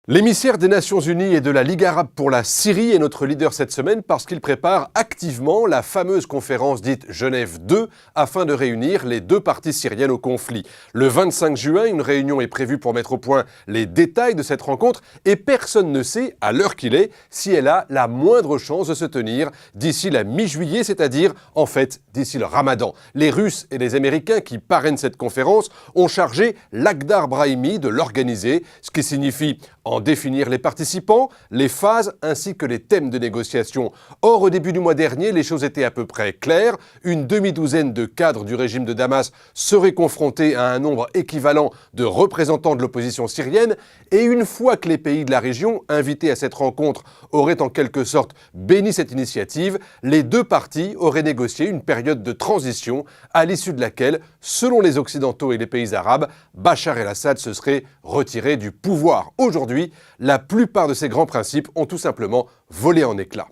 L'émissaire des Nations Unies et de la Ligue arabe pour la Syrie est notre leader cette semaine parce qu'il prépare activement la fameuse conférence dite Genève 2 afin de réunir les deux parties syriennes au conflit. Le 25 juin, une réunion est prévue pour mettre au point les détails de cette rencontre et personne ne sait, à l'heure qu'il est, si elle a la moindre chance de se tenir d'ici la mi-juillet, c'est-à-dire, en fait, d'ici le Ramadan. Les Russes et les Américains qui parrainent cette conférence ont chargé Lakhdar Brahimi de l'organiser, ce qui signifie en définir les participants, les phases ainsi que les thèmes de négociation. Or, au début du mois dernier, les choses étaient à peu près claires. Une demi-douzaine de cadres du régime de Damas seraient confrontés à un nombre équivalent de représentants de l'opposition syrienne. Et une fois que les pays de la région, invités à cette rencontre, auraient en quelque sorte béni cette initiative, les deux parties auraient négocié une période de transition à l'issue de laquelle, selon les Occidentaux et les pays arabes, Bachar el-Assad se serait retiré du pouvoir. Aujourd'hui, la plupart de ces grands principes ont tout simplement volé en éclats.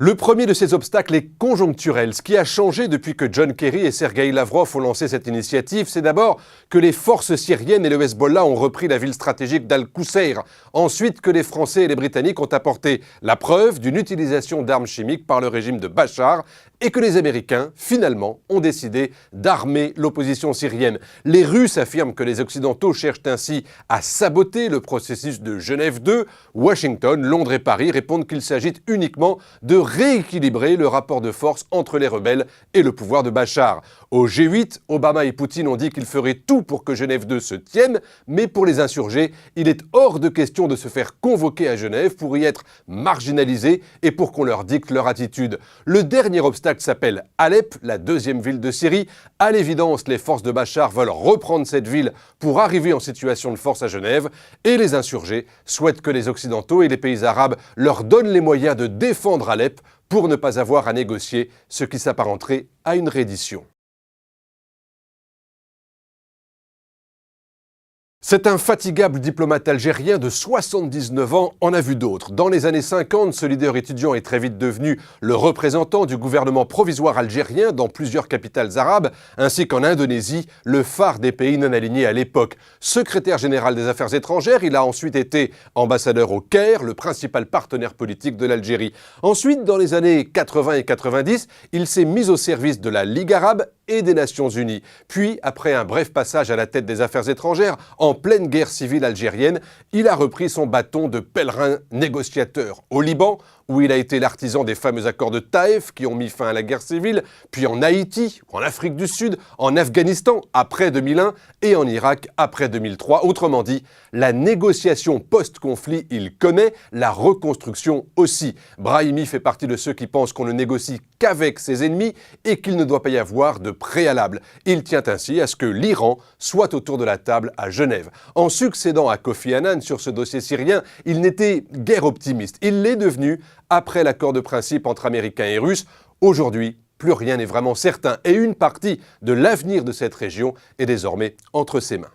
Le premier de ces obstacles est conjoncturel. Ce qui a changé depuis que John Kerry et Sergueï Lavrov ont lancé cette initiative, c'est d'abord que les forces syriennes et le Hezbollah ont repris la ville stratégique d'Al-Qusayr. Ensuite, que les Français et les Britanniques ont apporté la preuve d'une utilisation d'armes chimiques par le régime de Bachar et que les Américains, finalement, ont décidé d'armer l'opposition syrienne. Les Russes affirment que les Occidentaux cherchent ainsi à saboter le processus de Genève 2. Washington, Londres et Paris répondent qu'il s'agit uniquement de rééquilibrer le rapport de force entre les rebelles et le pouvoir de Bachar. Au G8, Obama et Poutine ont dit qu'ils feraient tout pour que Genève 2 se tienne, mais pour les insurgés, il est hors de question de se faire convoquer à Genève pour y être marginalisés et pour qu'on leur dicte leur attitude. Le dernier obstacle s'appelle Alep, la deuxième ville de Syrie. À l'évidence, les forces de Bachar veulent reprendre cette ville pour arriver en situation de force à Genève, et les insurgés souhaitent que les Occidentaux et les pays arabes leur donnent les moyens de défendre Alep pour ne pas avoir à négocier ce qui s'apparenterait à une reddition. Cet infatigable diplomate algérien de 79 ans en a vu d'autres. Dans les années 50, ce leader étudiant est très vite devenu le représentant du gouvernement provisoire algérien dans plusieurs capitales arabes, ainsi qu'en Indonésie, le phare des pays non alignés à l'époque. Secrétaire général des Affaires étrangères, il a ensuite été ambassadeur au Caire, le principal partenaire politique de l'Algérie. Ensuite, dans les années 80 et 90, il s'est mis au service de la Ligue arabe et des Nations Unies. Puis, après un bref passage à la tête des Affaires étrangères, en pleine guerre civile algérienne, il a repris son bâton de pèlerin négociateur au Liban, où il a été l'artisan des fameux accords de Taïf qui ont mis fin à la guerre civile, puis en Haïti, en Afrique du Sud, en Afghanistan après 2001 et en Irak après 2003. Autrement dit, la négociation post-conflit, il connaît, la reconstruction aussi. Brahimi fait partie de ceux qui pensent qu'on ne négocie qu'avec ses ennemis et qu'il ne doit pas y avoir de préalable. Il tient ainsi à ce que l'Iran soit autour de la table à Genève. En succédant à Kofi Annan sur ce dossier syrien, il n'était guère optimiste. Il l'est devenu après l'accord de principe entre Américains et Russes. Aujourd'hui, plus rien n'est vraiment certain et une partie de l'avenir de cette région est désormais entre ses mains.